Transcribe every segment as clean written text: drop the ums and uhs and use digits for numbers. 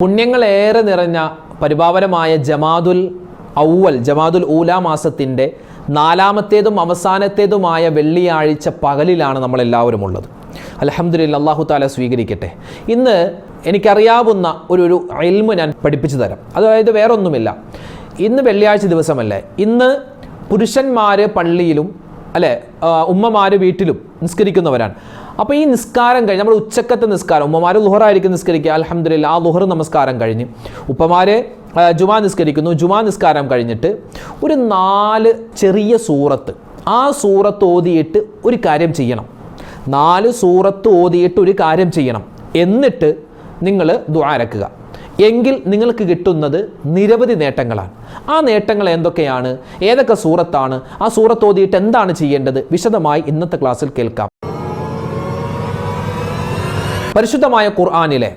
പുണ്യങ്ങളേറെ നിറഞ്ഞ പരിപാവനമായ ജമാദുൽ ഊല മാസത്തിൻ്റെ നാലാമത്തേതും അവസാനത്തേതുമായ വെള്ളിയാഴ്ച പകലിലാണ് നമ്മളെല്ലാവരും ഉള്ളത്. അൽഹംദുലില്ലാഹ്, അല്ലാഹു തആല സ്വീകരിക്കട്ടെ. ഇന്ന് എനിക്കറിയാവുന്ന ഒരു ഇൽമു ഞാൻ പഠിപ്പിച്ചു തരാം. അതായത് വേറൊന്നുമില്ല, ഇന്ന് വെള്ളിയാഴ്ച ദിവസമല്ലേ, ഇന്ന് പുരുഷന്മാർ പള്ളിയിലും അല്ലേ ഉമ്മമാർ വീട്ടിലും നിസ്കരിക്കുന്നവരാണ്. അപ്പോൾ ഈ നിസ്കാരം കഴിഞ്ഞ് നമ്മൾ ഉച്ചക്കത്തെ നിസ്കാരം, ഉമ്മമാർ ളുഹറായിരിക്കും നിസ്കരിക്കുക, അൽഹംദുലില്ലാഹ് ആ ളുഹർ നമസ്കാരം കഴിഞ്ഞ് ഉപ്പമാർ ജുമാ നിസ്കരിക്കുന്നു. ജുമാ നിസ്കാരം കഴിഞ്ഞിട്ട് ഒരു 4 ചെറിയ സൂറത്ത്, ആ സൂറത്ത് ഓതിയിട്ട് ഒരു കാര്യം ചെയ്യണം. 4 സൂറത്ത് ഓതിയിട്ട് ഒരു കാര്യം ചെയ്യണം. എന്നിട്ട് നിങ്ങൾ ദുആ ഇറക്കുക. എങ്കിൽ നിങ്ങൾക്ക് കിട്ടുന്നത് നിരവധി നേട്ടങ്ങളാണ്. ആ നേട്ടങ്ങൾ എന്തൊക്കെയാണ്, ഏതൊക്കെ സൂറത്താണ്, ആ സൂറത്ത് ഓതിയിട്ട് എന്താണ് ചെയ്യേണ്ടത്, വിശദമായി ഇന്നത്തെ ക്ലാസ്സിൽ കേൾക്കാം. പരിശുദ്ധമായ ഖുർആനിലെ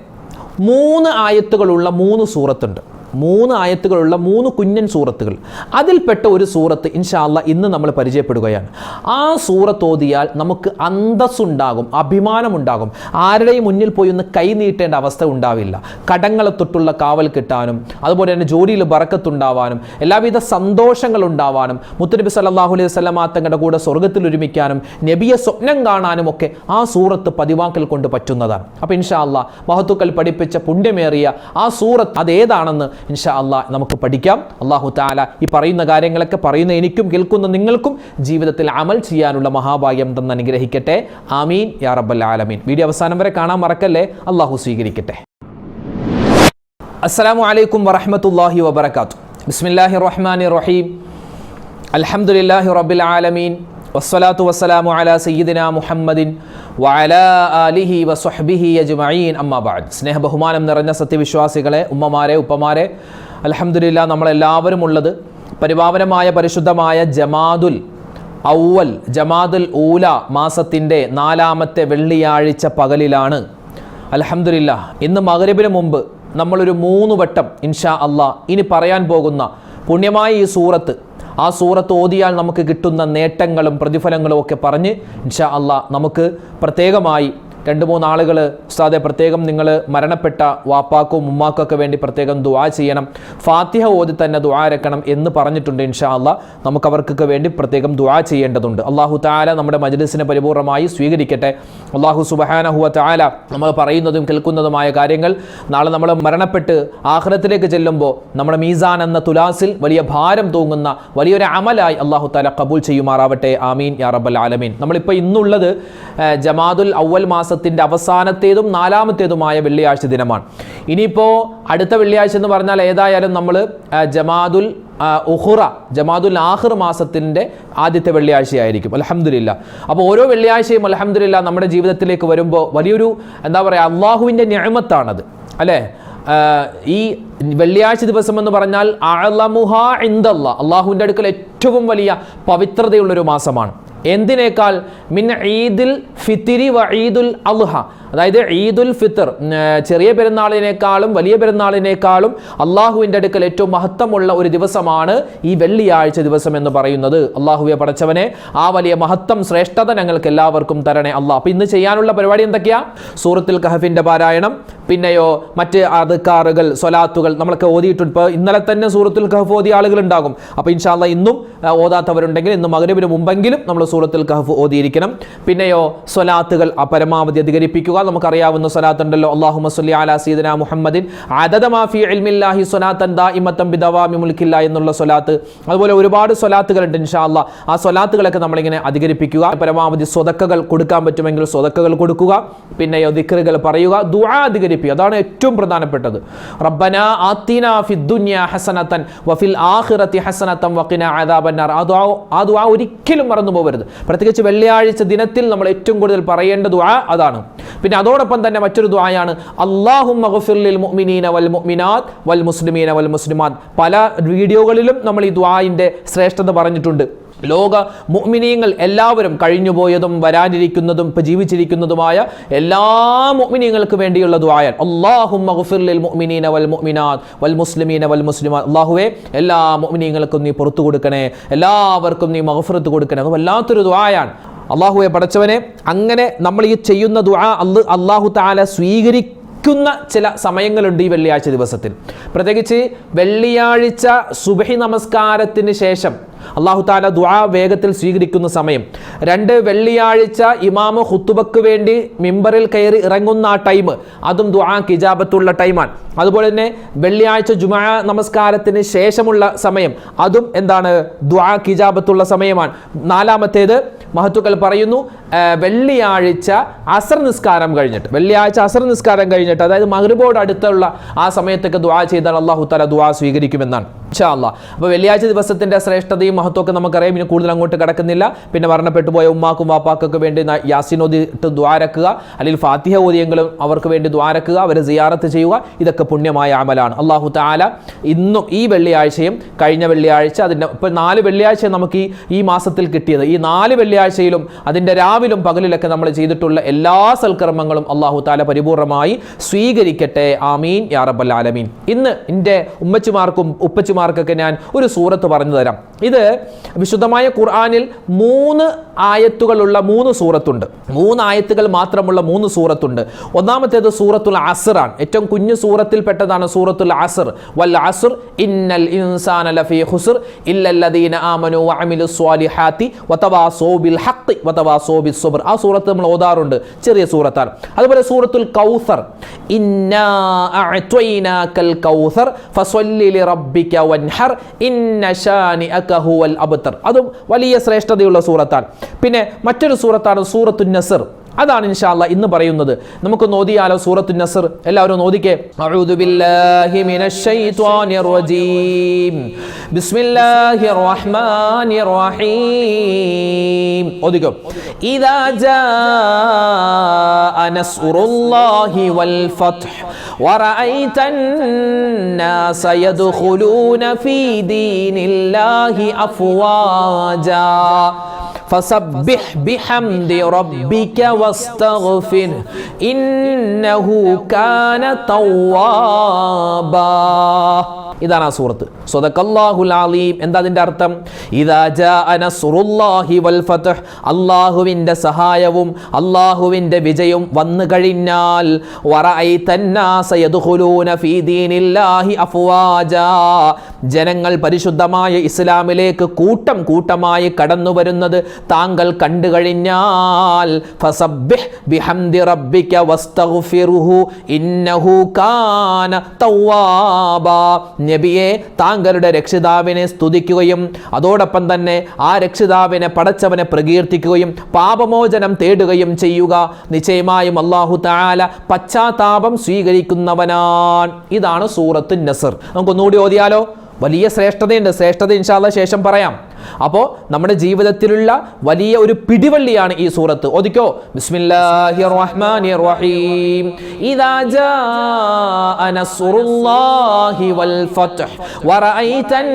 3 ആയത്തുകളുള്ള 3 സൂറത്തുണ്ട്. 3 ആയത്തുകളുള്ള 3 കുഞ്ഞൻ സൂറത്തുകൾ. അതിൽപ്പെട്ട ഒരു സൂറത്ത് ഇൻഷാ അല്ലാഹ് ഇന്ന് നമ്മൾ പരിചയപ്പെടുകയാണ്. ആ സൂറത്ത് ഓതിയാൽ നമുക്ക് അന്തസ്സുണ്ടാകും, അഭിമാനമുണ്ടാകും. ആരുടെയും മുന്നിൽ പോയി ഒന്ന് കൈ നീട്ടേണ്ട അവസ്ഥ ഉണ്ടാവില്ല. കടങ്ങളെ തൊട്ടുള്ള കാവൽ കിട്ടാനും അതുപോലെ തന്നെ ജോലിയിൽ ബറക്കത്തുണ്ടാവാനും എല്ലാവിധ സന്തോഷങ്ങൾ ഉണ്ടാവാനും മുത്തുനബി സല്ലല്ലാഹു അലൈഹി വസല്ലമ തങ്ങളുടെ കൂടെ സ്വർഗ്ഗത്തിൽ ഒരുമിക്കാനും നബിയെ സ്വപ്നം കാണാനും ഒക്കെ ആ സൂറത്ത് പതിവാക്കൽ കൊണ്ട് പറ്റുന്നതാണ്. അപ്പോൾ ഇൻഷാ അല്ലാഹ് മഹത്തുക്കൾ പഠിപ്പിച്ച പുണ്യമേറിയ ആ സൂറത്ത് അതേതാണെന്ന് ഇൻഷാ അല്ലാഹ് നമുക്ക് പഠിക്കാം. അല്ലാഹു തആല ഈ പറയുന്ന കാര്യങ്ങളൊക്കെ പറയുന്ന എനിക്കും കേൾക്കുന്ന നിങ്ങൾക്കും ജീവിതത്തിൽ അമൽ ചെയ്യാനുള്ള മഹാഭാഗ്യം തന്ന് അനുഗ്രഹിക്കട്ടെ. ആമീൻ യാ റബ്ബൽ ആലമീൻ. വീഡിയോ അവസാനം വരെ കാണാൻ മറക്കല്ലേ. അല്ലാഹു സ്വീകരിക്കട്ടെ. അസ്സലാമു അലൈക്കും വറഹ്മത്തുള്ളാഹി വബറകാതുഹു. ബിസ്മില്ലാഹിർ റഹ്മാനിർ റഹീം. അൽഹംദുലില്ലാഹി റബ്ബിൽ ആലമീൻ വസ്സലാത്തു വസ്സലാമു അലാ സയ്യിദിനാ മുഹമ്മദിൻ വഅലാ ആലിഹി വസ്വഹ്ബിഹി അജ്മഈൻ. അമ്മാ ബഅദ്. സ്നേഹ ബഹുമാനം നിറഞ്ഞ സത്യവിശ്വാസികളെ, ഉമ്മമാരെ, ഉപ്പമാരെ, അൽഹംദുലില്ലാഹ് നമ്മളെല്ലാവരും ഉള്ളത് പരിപാവനമായ പരിശുദ്ധമായ ജമാദുൽ ഊല മാസത്തിൻ്റെ 4-ാമത്തെ വെള്ളിയാഴ്ച പകലിലാണ്. അൽഹംദുലില്ലാഹ് ഇന്ന് മഗ്രിബിന് മുമ്പ് നമ്മളൊരു 3 വട്ടം ഇൻഷാ അല്ലാഹ് ഇനി പറയാൻ പോകുന്ന പുണ്യമായ ഈ സൂറത്ത്, ആ സൂറത്ത് ഓതിയാൽ നമുക്ക് കിട്ടുന്ന നേട്ടങ്ങളും പ്രതിഫലങ്ങളും ഒക്കെ പറഞ്ഞ് ഇൻഷാ അല്ലാഹ് നമുക്ക് പ്രത്യേകമായി 2-3 ആളുകൾ ഉസ്താദെ പ്രത്യേകം നിങ്ങൾ മരണപ്പെട്ട വാപ്പാക്കും ഉമ്മാക്കും ഒക്കെ വേണ്ടി പ്രത്യേകം ദുആ ചെയ്യണം, ഫാത്തിഹ ഓതി തന്നെ ദുആ ഇറക്കണം എന്ന് പറഞ്ഞിട്ടുണ്ട്. ഇൻഷാ അല്ലാഹ് നമുക്ക് അവർക്കൊക്കെ വേണ്ടി പ്രത്യേകം ദുആ ചെയ്യേണ്ടതുണ്ട്. അല്ലാഹു തആല നമ്മുടെ മജ്ലിസിനെ പരിപൂർണമായി സ്വീകരിക്കട്ടെ. അല്ലാഹു സുബ്ഹാനഹു വ തആല നമ്മൾ പറയുന്നതും കേൾക്കുന്നതുമായ കാര്യങ്ങൾ നാളെ നമ്മൾ മരണപ്പെട്ട് ആഖിറത്തിലേക്ക് ചെല്ലുമ്പോൾ നമ്മുടെ മീസാൻ എന്ന തുലാസിൽ വലിയ ഭാരം തൂങ്ങുന്ന വലിയൊരു അമലായി അല്ലാഹു തആല ഖബൂൽ ചെയ്യുമാറാവട്ടെ. ആമീൻ യാ റബ്ബൽ ആലമീൻ. നമ്മളിപ്പോൾ ഇന്നുള്ളത് ജമാദുൽ അവൽ മാസത്തിൻ്റെ അവസാനത്തേതും 4-ാമത്തേതുമായ വെള്ളിയാഴ്ച ദിനമാണ്. ഇനിയിപ്പോൾ അടുത്ത വെള്ളിയാഴ്ച എന്ന് പറഞ്ഞാൽ ഏതായാലും നമ്മൾ ജമാദുൽ ആഖിർ മാസത്തിൻ്റെ ആദ്യത്തെ വെള്ളിയാഴ്ചയായിരിക്കും. അൽഹംദുലില്ലാഹ്. അപ്പോൾ ഓരോ വെള്ളിയാഴ്ചയും അൽഹംദുലില്ലാഹ് നമ്മുടെ ജീവിതത്തിലേക്ക് വരുമ്പോൾ വലിയൊരു അള്ളാഹുവിൻ്റെ നിഅമത്താണത് അല്ലേ. ഈ വെള്ളിയാഴ്ച ദിവസം എന്ന് പറഞ്ഞാൽ അഅ്ലമുഹാ ഇൻദല്ലാഹ്, അള്ളാഹുവിൻ്റെ അടുക്കൽ ഏറ്റവും വലിയ പവിത്രതയുള്ളൊരു മാസമാണ്. എന്തിനേക്കാൾ മിൻ ഈദുൽ ഫിത്രി വ ഈദുൽ അദ്ഹ, അതായത് ഈദുൽ ഫിത്തർ ചെറിയ പെരുന്നാളിനേക്കാളും വലിയ പെരുന്നാളിനേക്കാളും അള്ളാഹുവിൻ്റെ അടുക്കൽ ഏറ്റവും മഹത്വമുള്ള ഒരു ദിവസമാണ് ഈ വെള്ളിയാഴ്ച ദിവസം എന്ന് പറയുന്നത്. അള്ളാഹുവെ പടച്ചവനെ, ആ വലിയ മഹത്വം ശ്രേഷ്ഠത ഞങ്ങൾക്ക് എല്ലാവർക്കും തരണേ അള്ളാഹ്. അപ്പോൾ ഇന്ന് ചെയ്യാനുള്ള പരിപാടി എന്തൊക്കെയാ? സൂറത്തുൽ കഹഫിൻ്റെ പാരായണം, പിന്നെയോ മറ്റ് അദ്കാറുകൾ, സ്വലാത്തുകൾ നമ്മളൊക്കെ ഓതിയിട്ടുണ്ട്. ഇപ്പോൾ ഇന്നലെ തന്നെ സൂറത്തുൽ കഹഫ് ഓതിയ ആളുകളുണ്ടാകും. അപ്പോൾ ഇൻഷാ അല്ലാഹ് ഇന്നും ഓതാത്തവരുണ്ടെങ്കിൽ ഇന്ന് മഗ്രിബിന് മുമ്പെങ്കിലും നമ്മൾ സൂറത്തുൽ കഹഫ് ഓതിയിരിക്കണം. പിന്നെയോ സ്വലാത്തുകൾ പരമാവധി അധികരിപ്പിക്കുക. നമുക്കറിയാവുന്ന സ്വലാത്ത് ഉണ്ടല്ലോ, അല്ലാഹുമ്മ സ്വല്ലി അലാ സയ്യിദിനാ മുഹമ്മദിൻ അദദ മാ ഫീ ഇൽമില്ലാഹി സ്വലാത്തൻ ദായിമത്തൻ ബിദവാമി മുൽക്കില്ലാഹി എന്നുള്ള സ്വലാത്ത്. അതുപോലെ ഒരുപാട് സ്വലാത്തുകളുണ്ട്. ഇൻഷാ അല്ലാഹ് ആ സ്വലാത്തുകളൊക്കെ നമ്മളിങ്ങനെ അധികരിപ്പിക്കുക. പരമാവധി സ്വതക്കകൾ കൊടുക്കാൻ പറ്റുമെങ്കിൽ സ്വതക്കകൾ കൊടുക്കുക. പിന്നെയോ ദിക്റുകൾ പറയുക, ദുആ അധികരിപ്പിക്കുക. അതാണ് ഏറ്റവും പ്രധാനപ്പെട്ടത്. റബ്ബനാ ആതിനാ ഫിദ്ദുനിയാ ഹസനതൻ വഫിൽ ആഖിറതി ഹസനതൻ വഖിനാ അദാബന്നാർ. ആ ദുആ ഒരിക്കലും മറന്നു പോകരുത്. പ്രത്യേകിച്ച് വെള്ളിയാഴ്ച ദിനത്തിൽ നമ്മൾ ഏറ്റവും കൂടുതൽ പറയേണ്ട ദുആ അതാണ്. പിന്നെ അതോടൊപ്പം തന്നെ മറ്റൊരു ദുആയാണ് അല്ലാഹുമ്മ ഗഫിർ ലിൽ മുഅ്മിനീന വൽ മുഅ്മിനാത്ത് വൽ മുസ്ലിമീന വൽ മുസ്ലിമാത്ത്. പല വീഡിയോകളിലും നമ്മൾ ഈ ദുആഇന്റെ ശ്രേഷ്ഠത പറഞ്ഞിട്ടുണ്ട്. ലോക മുഅ്മിനീങ്ങൾ എല്ലാവരും, കഴിഞ്ഞുപോയതും വരാനിരിക്കുന്നതും ഇപ്പോൾ ജീവിച്ചിരിക്കുന്നതുമായ എല്ലാ മുഅ്മിനീങ്ങൾക്ക് വേണ്ടിയുള്ള ദുആയാണ് അല്ലാഹുമ്മ ഗഫിർ ലിൽ മുഅ്മിനീന വൽ മുഅ്മിനാത്ത് വൽ മുസ്ലിമീന വൽ മുസ്ലിമാത്ത്. അല്ലാഹുവേ, എല്ലാ മുഅ്മിനീങ്ങൾക്കും നീ പുറത്തു കൊടുക്കണേ, എല്ലാവർക്കും നീ മഗ്ഫിറത്ത് കൊടുക്കണേ. അത് വല്ലാത്തൊരു ദുആയാണ്. അല്ലാഹുവേ പടച്ചവനെ, അങ്ങനെ നമ്മൾ ഈ ചെയ്യുന്ന ദുആ അല്ലാഹു തആല കൊതിക്കുന്ന ചില സമയങ്ങളുണ്ട് ഈ വെള്ളിയാഴ്ച ദിവസത്തിൽ. പ്രത്യേകിച്ച് വെള്ളിയാഴ്ച സുബഹി നമസ്കാരത്തിന് ശേഷം അല്ലാഹു തആല ദുആ വേഗത്തിൽ സ്വീകരിക്കുന്ന സമയം. 2 വെള്ളിയാഴ്ച ഇമാമ് ഖുതുബക്ക് വേണ്ടി മിമ്പറിൽ കയറി ഇറങ്ങുന്ന ആ ടൈം, അതും ദുആക്ക് ഇജാബത്തുള്ള ടൈമാണ്. അതുപോലെ തന്നെ വെള്ളിയാഴ്ച ജുമുഅ നമസ്കാരത്തിന് ശേഷമുള്ള സമയം, അതും എന്താണ്? ദുആക്ക് ഇജാബത്തുള്ള സമയമാണ്. 4-മത്തേത് മഹത്തുക്കൾ പറയുന്നു, വെള്ളിയാഴ്ച അസർ നിസ്കാരം കഴിഞ്ഞിട്ട്, അതായത് മഗ്രിബോട് അടുത്തുള്ള ആ സമയത്തൊക്കെ ദുആ ചെയ്താൽ അല്ലാഹു തആല ദുആ സ്വീകരിക്കുമെന്നാണ് ഇൻഷാ അല്ലാഹ്. അപ്പോൾ വെള്ളിയാഴ്ച ദിവസത്തിന്റെ ശ്രേഷ്ഠതയും മഹത്വമൊക്കെ നമുക്കറിയാം. ഇനി കൂടുതൽ അങ്ങോട്ട് കിടക്കുന്നില്ല. പിന്നെ മരണപ്പെട്ടു പോയ ഉമ്മാക്കും വാപ്പാക്കൊക്കെ വേണ്ടി യാസീൻ ഓതിയിട്ട് ദ്വാരക്കുക, അല്ലെങ്കിൽ ഫാത്തിഹ ഓതിയെങ്കിലും അവർക്ക് വേണ്ടി ദ്വാരക്കുക, അവരെ സിയാറത്ത് ചെയ്യുക. ഇതൊക്കെ പുണ്യമായ അമലാണ്. അല്ലാഹു തആല ഇന്നും ഈ വെള്ളിയാഴ്ചയും കഴിഞ്ഞ വെള്ളിയാഴ്ച, അതിൻ്റെ ഇപ്പോൾ 4 വെള്ളിയാഴ്ച നമുക്ക് ഈ മാസത്തിൽ കിട്ടിയത്. ഈ 4 വെള്ളിയാഴ്ചയിലും അതിൻ്റെ രാവിലും പകലിലൊക്കെ നമ്മൾ ചെയ്തിട്ടുള്ള എല്ലാ സൽക്കർമ്മങ്ങളും അല്ലാഹു തആല പരിപൂർണമായി സ്വീകരിക്കട്ടെ. ആമീൻ യാ റബ്ബൽ ആലമീൻ. ഇന്ന് എൻ്റെ ഉമ്മച്ചിമാർക്കും ഉപ്പച്ചിമാർക്കൊക്കെ ഞാൻ ഒരു സൂറത്ത് പറഞ്ഞു തരാം. ഇത് വിശുദ്ധമായ ഖുർആനിൽ 3 ആയത്തുകളുള്ള 3 സൂറത്തുണ്ട്. 3 ആയത്തുകൾ മാത്രമുള്ള 3 സൂറത്തുണ്ട്. ഒന്നാമത്തേത് സൂറത്തുൽ അസ്റാണ്. ഏറ്റവും കുഞ്ഞു സൂറത്തിൽ പെട്ടതാണ് സൂറത്തുൽ അസ്ർ. വൽ അസ്ർ ഇന്നൽ ഇൻസാന ലഫീ ഖുസ്ർ ഇല്ലല്ലദീന ആമനു വഅമിലുസ് സ്വാലിഹാത്തി വതവാസൗ ബിൽ ഹഖ് വതവാസൗ ബിസ് സബ്ർ. ആ സൂറത്ത് നമ്മൾ ഓതാറുണ്ട്, ചെറിയ സൂറത്താണ്. അതുപോലെ സൂറത്തുൽ കൗസർ, ഇന്നാ അഅ്തൈനാകൽ കൗസർ ഫസല്ലി ലിറബ്ബിക വൻഹർ ഇന്ന ശാനിഅക ഹുവൽ അബ്തർ. അതും വലിയ ശ്രേഷ്ഠതയുള്ള സൂറത്താണ്. പിന്നെ മറ്റൊരു സൂറത്താണ് സൂറത്തുൻ നസ്ർ. അതാണ് ഇൻഷാ അല്ലാഹ് ഇന്ന് പറയുന്നത്. നമുക്ക് നോദിയാലോ സൂറത്തുൻ നസ്ർ. എല്ലാവരും നോദിക്കേ. അഊദു ബില്ലാഹി മിനശ് ശൈത്വാനിർ റജീം ബിസ്മില്ലാഹിർ റഹ്മാനിർ റഹീം. ഓദിക്കോ. ഇദാ ജാഅ നസ്റുല്ലാഹി വൽ ഫത്ഹ് വറഅയ്തൻ നാസ യദ്ഖുലൂന ഫീ ദീനില്ലാഹി അഫ്വാജാ ഫസബ്ബിഹ് ബിഹംദി റബ്ബിക വസ്തഗ്ഫിർ ഇന്നഹു കാന തവ്വാബാ. ഇതാണ് ആ സൂറത്ത്. സദഖല്ലാഹുൽ അലീം. എന്താ അതിൻ്റെ അർത്ഥം? ഇദാ ജാഅ നസ്റുല്ലാഹി വൽ ഫത്ഹ്, അല്ലാഹുവിൻ്റെ സഹായവും അല്ലാഹുവിൻ്റെ വിജയവും വന്നു കഴിഞ്ഞാൽ, വറഅയ്തന്നാസ യദ്ഖുലൂന ഫീ ദീനില്ലാഹി അഫ്വാജാ, ജനങ്ങൾ പരിശുദ്ധമായ ഇസ്ലാമിലേക്ക് കൂട്ടം കൂട്ടമായി കടന്നു വരുന്നത് താങ്കൾ കണ്ടു കഴിഞ്ഞാൽ, ഫസബ്ബിഹ് ബിഹംദി റബ്ബിക വസ്തഗ്ഫിറുഹു ഇന്നഹു കാന തവ്വാബാ. നബിയെ, താങ്കളുടെ രക്ഷിതാവിനെ സ്തുതിക്കുകയും അതോടൊപ്പം തന്നെ ആ രക്ഷിതാവിനെ, പടച്ചവനെ പ്രകീർത്തിക്കുകയും പാപമോചനം തേടുകയും ചെയ്യുക. നിശ്ചയമായും അല്ലാഹു തആല പശ്ചാത്താപം സ്വീകരിക്കുന്നവനാണ്. ഇതാണ് സൂറത്തുൻ നസ്ർ. നമുക്കൊന്നുകൂടി ഓതിയാലോ? വലിയ ശ്രേഷ്ഠതയുണ്ട്. ശ്രേഷ്ഠത ഇൻഷാ അല്ലാഹ് ശേഷം പറയാം. അപ്പോൾ നമ്മുടെ ജീവിതത്തിലുള്ള വലിയ ഒരു പിടിവള്ളിയാണ് ഈ സൂറത്ത്. ഓദിക്കോ. ബിസ്മില്ലാഹിർ റഹ്മാനിർ റഹീം. ഇദാ ജാഅ നസ്റുല്ലാഹി വൽ ഫത്ഹ് വറഅയ്തൻ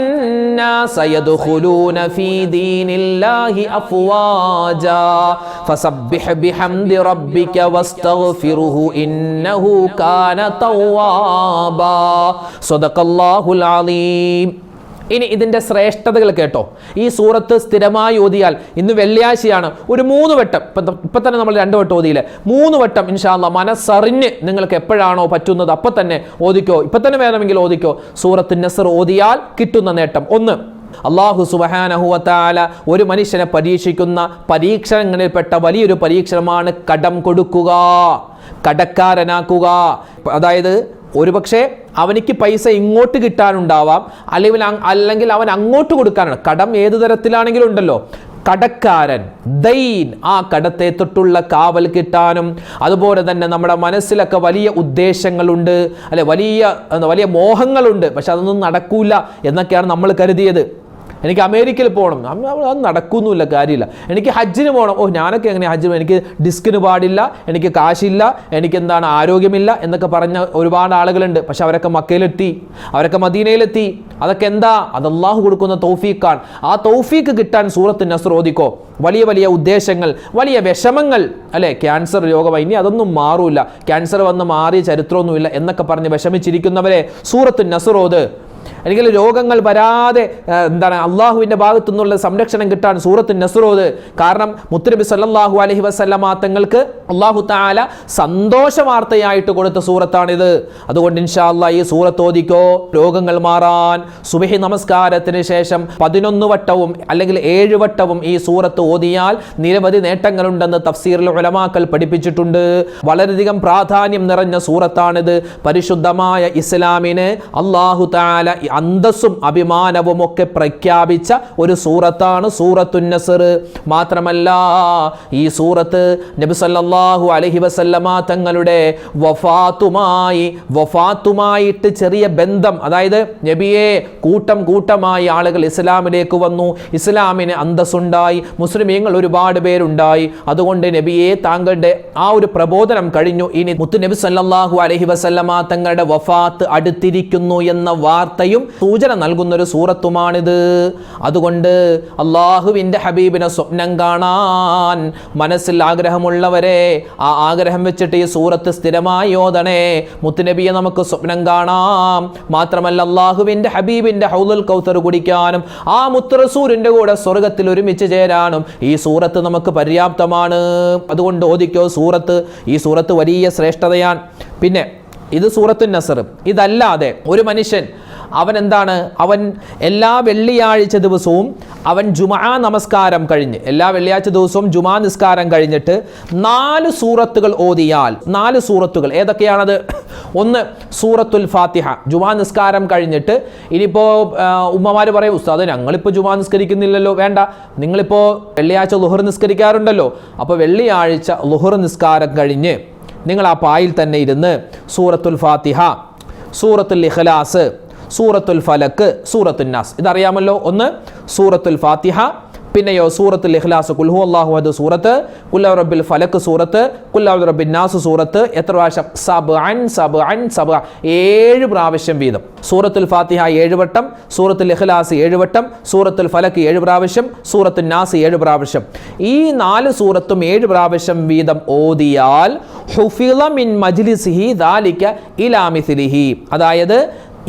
നാസ യദ്ഖുലൂന ഫീ ദീനില്ലാഹി അഫ്വാജാ ഫസബ്ബിഹ് ബിഹംദി റബ്ബിക വസ്തഗ്ഫിറുഹു ഇന്നഹു കാന തവ്വാബാ. സദഖല്ലാഹുൽ അലീം. ഇനി ഇതിൻ്റെ ശ്രേഷ്ഠതകൾ കേട്ടോ. ഈ സൂറത്ത് സ്ഥിരമായി ഓതിയാൽ, ഇന്ന് വെള്ളിയാഴ്ചയാണ്, ഒരു 3 വട്ടം, ഇപ്പം തന്നെ നമ്മൾ 2 വട്ടം ഓതിയില്ലേ, 3 വട്ടം ഇൻഷാ അല്ലാഹ് മനസ്സറിഞ്ഞ് നിങ്ങൾക്ക് എപ്പോഴാണോ പറ്റുന്നത് അപ്പം തന്നെ ഓതിക്കോ. ഇപ്പം തന്നെ വേണമെങ്കിൽ ഓതിക്കോ. സൂറത്തുൻ നസ്ർ ഓതിയാൽ കിട്ടുന്ന നേട്ടം. 1, അല്ലാഹു സുബ്ഹാനഹു വ തആല ഒരു മനുഷ്യനെ പരീക്ഷിക്കുന്ന പരീക്ഷണങ്ങളിൽപ്പെട്ട വലിയൊരു പരീക്ഷണമാണ് കടം കൊടുക്കുക, കടക്കാരനാക്കുക. അതായത് ഒരുപക്ഷെ അവനിക്ക് പൈസ ഇങ്ങോട്ട് കിട്ടാനുണ്ടാവാം, അല്ലെങ്കിൽ അവൻ അങ്ങോട്ട് കൊടുക്കാനാണ്. കടം ഏതു തരത്തിലാണെങ്കിലും ഉണ്ടല്ലോ. കടക്കാരൻ, ദൈൻ, ആ കടത്തെ തൊട്ടുള്ള കാവൽ കിട്ടാനും, അതുപോലെ തന്നെ നമ്മുടെ മനസ്സിലൊക്കെ വലിയ ഉദ്ദേശങ്ങളുണ്ട്, അല്ലെ, വലിയ മോഹങ്ങളുണ്ട്. പക്ഷെ അതൊന്നും നടക്കൂല എന്നൊക്കെയാണ് നമ്മൾ കരുതിയത്. എനിക്ക് അമേരിക്കയിൽ പോകണം, അത് നടക്കുന്നില്ല, കാര്യമില്ല. എനിക്ക് ഹജ്ജിന് പോകണം, ഞാനൊക്കെ എങ്ങനെ ഹജ്ജിന്, എനിക്ക് ഡിസ്കിന് പാടില്ല, എനിക്ക് കാശില്ല, എനിക്ക് ആരോഗ്യമില്ല എന്നൊക്കെ പറഞ്ഞ ഒരുപാട് ആളുകളുണ്ട്. പക്ഷെ അവരൊക്കെ മക്കയിലെത്തി, അവരൊക്കെ മദീനയിലെത്തി. അതൊക്കെ എന്താ? അത് അല്ലാഹു കൊടുക്കുന്ന തൗഫീഖാണ്. ആ തൗഫീഖ് കിട്ടാൻ സൂറത്തുൻ നസ്ർ ഓതിക്കോ. വലിയ വലിയ ഉദ്ദേശങ്ങൾ, വലിയ വിഷമങ്ങൾ, അല്ലെ, ക്യാൻസർ രോഗമായി, ഇനി അതൊന്നും മാറൂല, ക്യാൻസർ വന്ന് മാറിയ ചരിത്രമൊന്നുമില്ല എന്നൊക്കെ പറഞ്ഞ് വിഷമിച്ചിരിക്കുന്നവരെ സൂറത്തുൻ നസ്ർ ഓത്. അല്ലെങ്കിൽ രോഗങ്ങൾ വരാതെ അള്ളാഹുവിൻ്റെ ഭാഗത്തു നിന്നുള്ള സംരക്ഷണം കിട്ടാൻ സൂറത്ത് നസ്ർ ഓത്. കാരണം മുത്തുനബി സല്ലല്ലാഹു അലൈഹി വസല്ലമ തങ്ങൾക്ക് അല്ലാഹു തആല സന്തോഷ വാർത്തയായിട്ട് കൊടുത്ത സൂറത്താണിത്. അതുകൊണ്ട് ഇൻഷാ അല്ലാഹ് ഈ സൂറത്ത് ഓതിക്കോ, രോഗങ്ങൾ മാറാൻ. സുബ്ഹി നമസ്കാരത്തിന് ശേഷം 11 വട്ടവും അല്ലെങ്കിൽ 7 വട്ടവും ഈ സൂറത്ത് ഓതിയാൽ നിരവധി നേട്ടങ്ങളുണ്ടെന്ന് തഫ്സീറിൽ ഉലമാക്കൾ പഠിപ്പിച്ചിട്ടുണ്ട്. വളരെയധികം പ്രാധാന്യം നിറഞ്ഞ സൂറത്താണിത്. പരിശുദ്ധമായ ഇസ്ലാമിന് അല്ലാഹു തആല അന്തസ്സും അഭിമാനവും ഒക്കെ പ്രഖ്യാപിച്ച ഒരു സൂറത്താണ് സൂറത്തുൻ നസ്ർ. മാത്രമല്ല ഈ സൂറത്ത് നബി സല്ലല്ലാഹു അലൈഹി വസല്ലമ തങ്ങളുടെ വഫാത്തുമായിട്ട് ചെറിയ ബന്ധം, അതായത് നബിയെ കൂട്ടമായി ആളുകൾ ഇസ്ലാമിലേക്ക് വന്നു, ഇസ്ലാമിന് അന്തസ്സുണ്ടായി, മുസ്ലിമീങ്ങൾ ഒരുപാട് പേരുണ്ടായി. അതുകൊണ്ട് നബിയെ താങ്കളുടെ ആ ഒരു പ്രബോധനം കഴിഞ്ഞു, ഇനി മുത്തു നബി സല്ലല്ലാഹു അലൈഹി വസല്ലമ തങ്ങളുടെ വഫാത്ത് അടുത്തിരിക്കുന്നു എന്ന വാർത്തയും സൂചന നൽകുന്ന ഒരു സൂറത്തുമാണിത്. അതുകൊണ്ട് അള്ളാഹുവിൻ്റെ ഹബീബിനെ സ്വപ്നം കാണാൻ മനസ്സിൽ ആഗ്രഹമുള്ളവരെ ആ ആഗ്രഹം വെച്ചിട്ട് ഈ സൂറത്ത് സ്ഥിരമായി ഓതണേ. മുത്തുനബിയെ നമുക്ക് സ്വപ്നം കാണാം. മാത്രമല്ല അള്ളാഹുവിൻ്റെ ഹബീബിൻ്റെ ഹൗദുൽ കൗസർ കുടിക്കാനും ആ മുത്ത് റസൂലിൻ്റെ കൂടെ സ്വർഗത്തിൽ ഒരുമിച്ച് ചേരാനും ഈ സൂറത്ത് നമുക്ക് പര്യാപ്തമാണ്. അതുകൊണ്ട് ഓദിക്കോ സൂറത്ത്. ഈ സൂറത്ത് വലിയ ശ്രേഷ്ഠതയാണ്. പിന്നെ ഇത് സൂറത്തുൻ നസ്ർ. ഇതല്ലാതെ ഒരു മനുഷ്യൻ അവൻ എല്ലാ വെള്ളിയാഴ്ച ദിവസവും അവൻ ജുമാ നമസ്കാരം കഴിഞ്ഞ് എല്ലാ വെള്ളിയാഴ്ച ദിവസവും ജുമാ നിസ്കാരം കഴിഞ്ഞിട്ട് 4 സൂറത്തുകൾ ഓതിയാൽ, 4 സൂറത്തുകൾ ഏതൊക്കെയാണത്? ഒന്ന് സൂറത്തുൽ ഫാത്തിഹ. ജുമാ നിസ്കാരം കഴിഞ്ഞിട്ട് ഇനിയിപ്പോൾ ഉമ്മമാർ പറയും, ഉസ്താദ് ഞങ്ങളിപ്പോൾ ജുമാ നിസ്കരിക്കുന്നില്ലല്ലോ. വേണ്ട, നിങ്ങളിപ്പോൾ വെള്ളിയാഴ്ച ളുഹർ നിസ്കരിക്കാറുണ്ടല്ലോ. അപ്പോൾ വെള്ളിയാഴ്ച ളുഹർ നിസ്കാരം കഴിഞ്ഞ് നിങ്ങൾ ആ പായിൽ തന്നെ ഇരുന്ന് സൂറത്തുൽ ഫാത്തിഹ, സൂറത്തുൽ ഇഖ്ലാസ്, സൂറത്തുൽ ഫലക്ക്, സൂറത്തുൻ നാസ്, ഇതറിയാമല്ലോ. ഒന്ന് സൂറത്തുൽ ഫാത്തിഹ, പിന്നെയോ സൂറത്തുൽ ഇഖ്ലാസ്, ഖുൽ ഹുവല്ലാഹു അഹദ് സൂറത്ത്, ഖുൽ അഊദു ബിറബ്ബിൽ ഫലക്ക് സൂറത്ത്, ഖുൽ അഊദു ബിറബ്ബിൻ നാസ് സൂറത്ത്. എത്ര പ്രാവശ്യം? 7 പ്രാവശ്യം വീതം. സൂറത്തുൽ ഫാത്തിഹ 7 വട്ടം, സൂറത്തുൽ ഇഖ്ലാസ് 7 വട്ടം, സൂറത്തുൽ ഫലക്ക് 7 പ്രാവശ്യം, സൂറത്തുൻ നാസ് 7 പ്രാവശ്യം. ഈ 4 സൂറത്തും 7 പ്രാവശ്യം വീതം ഓതിയാൽ ഹുഫിള മിൻ മജ്ലിസിഹി ദാലിക ഇലാ മിസ്ലിഹി, അതായത്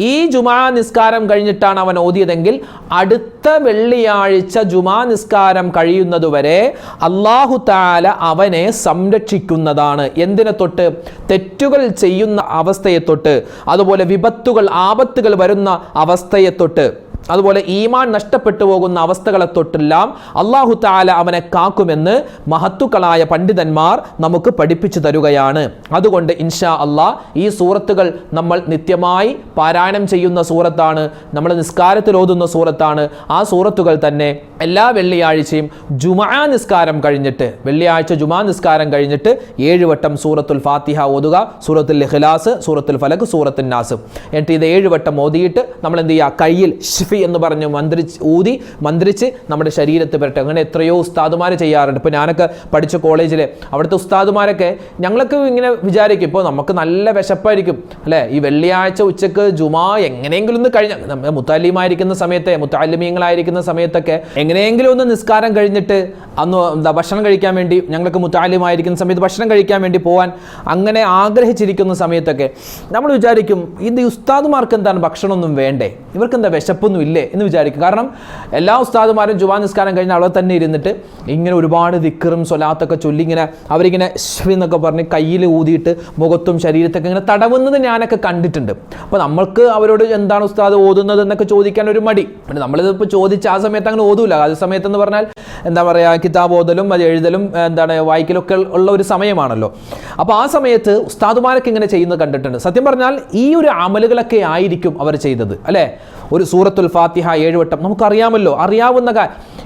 ഈ ജുമാ നിസ്കാരം കഴിഞ്ഞിട്ടാണ് അവൻ ഓതിയതെങ്കിൽ അടുത്ത വെള്ളിയാഴ്ച ജുമാ നിസ്കാരം കഴിയുന്നതുവരെ അല്ലാഹു തആല അവനെ സംരക്ഷിക്കുന്നതാണ്. എന്തിനെ തൊട്ട്? തെറ്റുകൾ ചെയ്യുന്ന അവസ്ഥയെ തൊട്ട്, അതുപോലെ വിപത്തുകൾ ആപത്തുകൾ വരുന്ന അവസ്ഥയെ തൊട്ട്, അതുപോലെ ഈമാൻ നഷ്ടപ്പെട്ടു പോകുന്ന അവസ്ഥകളെ തൊട്ടെല്ലാം അല്ലാഹു തആല അവനെ കാക്കുമെന്ന് മഹത്തുക്കളായ പണ്ഡിതന്മാർ നമുക്ക് പഠിപ്പിച്ചു തരുകയാണ്. അതുകൊണ്ട് ഇൻഷാ അല്ലാഹ് ഈ സൂറത്തുകൾ നമ്മൾ നിത്യമായി പാരായണം ചെയ്യുന്ന സൂറത്താണ്, നമ്മൾ നിസ്കാരത്തിൽ ഓതുന്ന സൂറത്താണ്. ആ സൂറത്തുകൾ തന്നെ എല്ലാ വെള്ളിയാഴ്ചയും ജുമാ നിസ്കാരം കഴിഞ്ഞിട്ട്, വെള്ളിയാഴ്ച ജുമാ നിസ്കാരം കഴിഞ്ഞിട്ട് 7 വട്ടം സൂറത്തുൽ ഫാത്തിഹ ഓതുക, സൂറത്തുൽ ഇഖ്ലാസ്, സൂറത്തുൽ ഫലക്ക്, സൂറത്തുൻ നാസ്. എന്നിട്ട് ഇത് 7 വട്ടം ഓതിയിട്ട് നമ്മൾ എന്ത് ചെയ്യുക? കയ്യിൽ ഷിഫി എന്ന് പറഞ്ഞ് മന്ത്രിച്ച് നമ്മുടെ ശരീരത്തിൽ വരട്ടെ. അങ്ങനെ എത്രയോ ഉസ്താദുമാർ ചെയ്യാറുണ്ട്. ഇപ്പോൾ ഞാനൊക്കെ പഠിച്ച കോളേജിൽ അവിടുത്തെ ഉസ്താദുമാരൊക്കെ ഞങ്ങൾക്ക് ഇങ്ങനെ വിചാരിക്കും, ഇപ്പോൾ നമുക്ക് നല്ല വിശപ്പായിരിക്കും അല്ലേ, ഈ വെള്ളിയാഴ്ച ഉച്ചക്ക് ജുമാ എങ്ങനെയെങ്കിലും ഒന്ന് കഴിഞ്ഞ, മുത്തല്ലിമായിരിക്കുന്ന സമയത്തെ, മുത്തല്ലിമീങ്ങളായിരിക്കുന്ന സമയത്തൊക്കെ എങ്ങനെയെങ്കിലും ഒന്ന് നിസ്കാരം കഴിഞ്ഞിട്ട് അന്ന് ഭക്ഷണം കഴിക്കാൻ വേണ്ടി, ഞങ്ങൾക്ക് മുത്തല്ലിമായിരിക്കുന്ന സമയത്ത് ഭക്ഷണം കഴിക്കാൻ വേണ്ടി പോകാൻ അങ്ങനെ ആഗ്രഹിച്ചിരിക്കുന്ന സമയത്തൊക്കെ നമ്മൾ വിചാരിക്കും, ഇത് ഉസ്താദുമാർക്ക് എന്താണ് ഭക്ഷണമൊന്നും വേണ്ടേ, ഇവർക്ക് എന്താ വിശപ്പൊന്നും ഇല്ലേ എന്ന് വിചാരിക്കും. കാരണം എല്ലാ ഉസ്താദുമാരും ജുമാ നിസ്കാരം കഴിഞ്ഞ് അവിടെ തന്നെ ഇരുന്നിട്ട് ഇങ്ങനെ ഒരുപാട് ദിക്റും സ്വലാത്തൊക്കെ ചൊല്ലി ഇങ്ങനെ അവരിങ്ങനെ എന്നൊക്കെ പറഞ്ഞ് കയ്യിൽ ഊതിയിട്ട് മുഖത്തും ശരീരത്തൊക്കെ ഇങ്ങനെ തടവുന്നത് ഞാനൊക്കെ കണ്ടിട്ടുണ്ട്. അപ്പോൾ നമ്മൾക്ക് അവരോട് എന്താണ് ഉസ്താദ് ഓതുന്നത് എന്നൊക്കെ ചോദിക്കാൻ ഒരു മടി. പിന്നെ നമ്മളിതിപ്പോൾ ചോദിച്ച് ആ സമയത്ത് അങ്ങനെ ഓതൂല. ആ സമയത്തെന്ന് പറഞ്ഞാൽ എന്താ പറയുക, കിതാബ് ഓതലും അത് എഴുതലും എന്താണ് വായിക്കലൊക്കെ ഉള്ള ഒരു സമയമാണല്ലോ. അപ്പോൾ ആ സമയത്ത് ഉസ്താദുമാരൊക്കെ ഇങ്ങനെ ചെയ്യുന്നത് കണ്ടിട്ടുണ്ട്. സത്യം പറഞ്ഞാൽ ഈ ഒരു അമലുകളൊക്കെ ആയിരിക്കും അവർ ചെയ്തത് അല്ലേ. ഒരു സൂറത്തുൽ ഫാത്തിഹ 7 വട്ടം നമുക്കറിയാമല്ലോ, അറിയാവുന്ന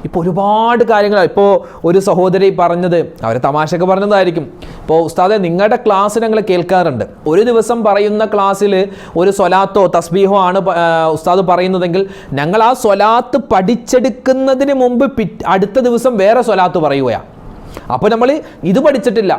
ഇപ്പോൾ ഒരുപാട് കാര്യങ്ങൾ. ഇപ്പോൾ ഒരു സഹോദരി പറഞ്ഞത്, അവർ തമാശയൊക്കെ പറഞ്ഞതായിരിക്കും, ഇപ്പോൾ ഉസ്താദെ നിങ്ങളുടെ ക്ലാസ് ഞങ്ങൾ കേൾക്കാറുണ്ട്, ഒരു ദിവസം പറയുന്ന ക്ലാസ്സിൽ ഒരു സ്വലാത്തോ തസ്ബീഹോ ആണ് ഉസ്താദ് പറയുന്നതെങ്കിൽ ഞങ്ങൾ ആ സ്വലാത്ത് പഠിച്ചെടുക്കുന്നതിന് മുമ്പ് അടുത്ത ദിവസം വേറെ സ്വലാത്ത് പറയുകയാണ്. അപ്പോൾ നമ്മൾ ഇത് പഠിച്ചിട്ടില്ല,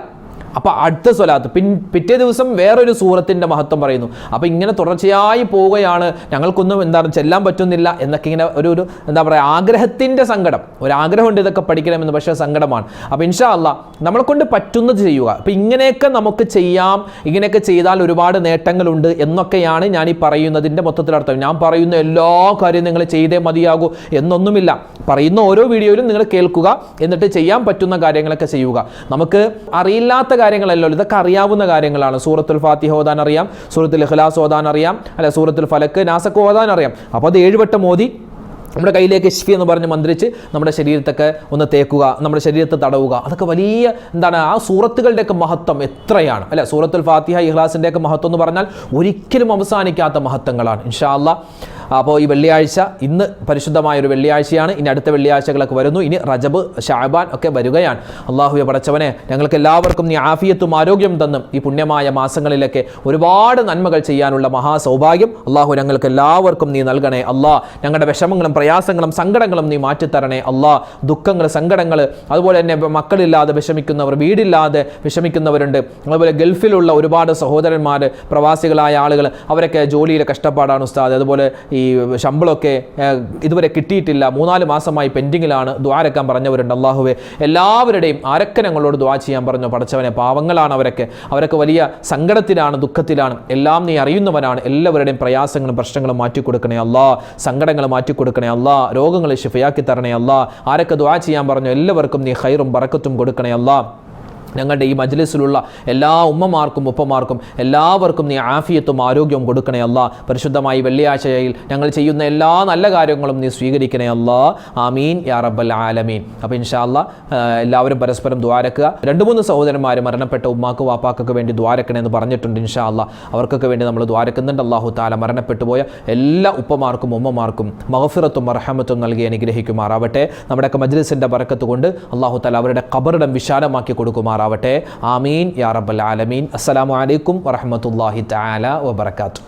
അപ്പോൾ അടുത്ത സ്വലാത്ത് പിറ്റേ ദിവസം വേറൊരു സൂറത്തിൻ്റെ മഹത്വം പറയുന്നു. അപ്പോൾ ഇങ്ങനെ തുടർച്ചയായി പോവുകയാണ്. ഞങ്ങൾക്കൊന്നും എന്താണ് ചെല്ലാൻ പറ്റുന്നില്ല എന്നൊക്കെ ഇങ്ങനെ ഒരു എന്താ പറയുക ആഗ്രഹത്തിൻ്റെ സങ്കടം, ഒരാഗ്രഹമുണ്ട് ഇതൊക്കെ പഠിക്കണമെന്ന്, പക്ഷേ സങ്കടമാണ്. അപ്പോൾ ഇൻഷാ അല്ലാഹ് നമ്മളെ കൊണ്ട് പറ്റുന്നത് ചെയ്യുക. അപ്പോൾ ഇങ്ങനെയൊക്കെ നമുക്ക് ചെയ്യാം, ഇങ്ങനെയൊക്കെ ചെയ്താൽ ഒരുപാട് നേട്ടങ്ങളുണ്ട് എന്നൊക്കെയാണ് ഞാൻ ഈ പറയുന്നതിൻ്റെ മൊത്തത്തിലർത്ഥം. ഞാൻ പറയുന്ന എല്ലാ കാര്യവും നിങ്ങൾ ചെയ്തേ മതിയാകൂ എന്നൊന്നുമില്ല. പറയുന്ന ഓരോ വീഡിയോയിലും നിങ്ങൾ കേൾക്കുക, എന്നിട്ട് ചെയ്യാൻ പറ്റുന്ന കാര്യങ്ങളൊക്കെ ചെയ്യുക. നമുക്ക് അറിയില്ലാത്ത കാര്യങ്ങളല്ലോ, ഇതൊക്കെ അറിയാവുന്ന കാര്യങ്ങളാണ്. സൂറത്തുൽ ഫാത്തിഹ ഓതാൻ അറിയാം, സൂറത്തുൽ ഇഖ്ലാസ് ഓതാൻ അറിയാം, അല്ല സൂറത്തുൽ ഫലക്ക് നാസക്ക് ഓതാൻ അറിയാം. അപ്പോൾ അത് 7 വട്ടം ഓതി നമ്മുടെ കയ്യിലേക്ക് ഇഷ്ഫി എന്ന് പറഞ്ഞ് മന്ത്രിച്ച് നമ്മുടെ ശരീരത്തൊക്കെ ഒന്ന് തേക്കുക, നമ്മുടെ ശരീരത്തെ തടവുക. അതൊക്കെ വലിയ എന്താണ് ആ സൂറത്തുകളുടെയൊക്കെ മഹത്വം എത്രയാണ് അല്ലെ. സൂറത്തുൽ ഫാത്തിഹ ഇഖ്ലാസിൻ്റെയൊക്കെ മഹത്വം എന്ന് പറഞ്ഞാൽ ഒരിക്കലും അവസാനിക്കാത്ത മഹത്വങ്ങളാണ്. ഇൻഷാ അല്ലാഹ് അപ്പോൾ ഈ വെള്ളിയാഴ്ച ഇന്ന് പരിശുദ്ധമായൊരു വെള്ളിയാഴ്ചയാണ്. ഇനി അടുത്ത വെള്ളിയാഴ്ചകളൊക്കെ വരുന്നു. ഇനി റജബ് ഷഅബാൻ ഒക്കെ വരികയാണ്. അള്ളാഹുവെ പടച്ചവനെ, ഞങ്ങൾക്ക് എല്ലാവർക്കും നീ ആഫിയത്തും ആരോഗ്യം തന്നും ഈ പുണ്യമായ മാസങ്ങളിലൊക്കെ ഒരുപാട് നന്മകൾ ചെയ്യാനുള്ള മഹാസൗഭാഗ്യം അള്ളാഹു ഞങ്ങൾക്ക് എല്ലാവർക്കും നീ നൽകണേ. അള്ളാഹ് ഞങ്ങളുടെ വിഷമങ്ങളും പ്രയാസങ്ങളും സങ്കടങ്ങളും നീ മാറ്റിത്തരണേ. അള്ളാഹ് ദുഃഖങ്ങൾ, സങ്കടങ്ങൾ, അതുപോലെ തന്നെ മക്കളില്ലാതെ വിഷമിക്കുന്നവർ, വീടില്ലാതെ വിഷമിക്കുന്നവരുണ്ട്. അതുപോലെ ഗൾഫിലുള്ള ഒരുപാട് സഹോദരന്മാർ, പ്രവാസികളായ ആളുകൾ, അവരൊക്കെ ജോലിയിലെ കഷ്ടപ്പാടാണ് ഉസ്താദ്. അതുപോലെ ഈ ശമ്പളമൊക്കെ ഇതുവരെ കിട്ടിയിട്ടില്ല, 3-4 മാസമായി പെൻഡിങ്ങിലാണ്. ദുആരക്കാൻ പറഞ്ഞവരുണ്ട്. അള്ളാഹുവെ എല്ലാവരുടെയും ആരൊക്കെ ഞങ്ങളോട് ദുആ ചെയ്യാൻ പറഞ്ഞു പടച്ചവനെ. പാവങ്ങളാണ് അവരൊക്കെ വലിയ സങ്കടത്തിലാണ്, ദുഃഖത്തിലാണ്. എല്ലാം നീ അറിയുന്നവനാണ്. എല്ലാവരുടെയും പ്രയാസങ്ങളും പ്രശ്നങ്ങളും മാറ്റിക്കൊടുക്കണേ അല്ലാ, സങ്കടങ്ങൾ മാറ്റിക്കൊടുക്കണേ അല്ലാ, രോഗങ്ങൾ ശിഫയാക്കി തരണേ അല്ലാ. ആരൊക്കെ ദുആ ചെയ്യാൻ പറഞ്ഞു എല്ലാവർക്കും നീ ഖൈറും ബറക്കത്തും കൊടുക്കണേ അല്ലാ. ഞങ്ങളുടെ ഈ മജ്ലിസിലുള്ള എല്ലാ ഉമ്മമാർക്കും ഉപ്പമാർക്കും എല്ലാവർക്കും നീ ആഫിയത്തും ആരോഗ്യവും കൊടുക്കണേ അല്ലാ. പരിശുദ്ധമായി വെള്ളിയാഴ്ചയിൽ ഞങ്ങൾ ചെയ്യുന്ന എല്ലാ നല്ല കാര്യങ്ങളും നീ സ്വീകരിക്കണേ അല്ലാ. ആമീൻ യാ റബ്ബൽ ആലമീൻ. അപ്പോൾ ഇൻഷാ അല്ലാഹ് എല്ലാവരും പരസ്പരം ദ്വാരക്കുക. 2-3 സഹോദരന്മാർ മരണപ്പെട്ട ഉമ്മാക്ക് വാപ്പാക്കൊക്കെ വേണ്ടി ദ്വാരക്കണേ എന്ന് പറഞ്ഞിട്ടുണ്ട്. ഇൻഷാ അല്ലാഹ് അവർക്കൊക്കെ വേണ്ടി നമ്മൾ ദ്വാരക്കുന്നുണ്ട്. അല്ലാഹു തആല മരണപ്പെട്ടു പോയ എല്ലാ ഉപ്പമാർക്കും ഉമ്മമാർക്കും മഗ്ഫിറത്തും മർഹമത്തും നൽകി അനുഗ്രഹിക്കുമാറാവട്ടെ. നമ്മുടെയൊക്കെ മജ്ലിസിൻ്റെ ബറക്കത്ത് കൊണ്ട് അല്ലാഹു തആല അവരുടെ ഖബറിടം വിശാലമാക്കി കൊടുക്കുമാറാവട്ടെ. ആമീൻ യാ റബ്ബൽ ആലമീൻ. അസ്സലാമു അലൈക്കും വറഹ്മത്തുള്ളാഹി തആല വബറകാതുഹു.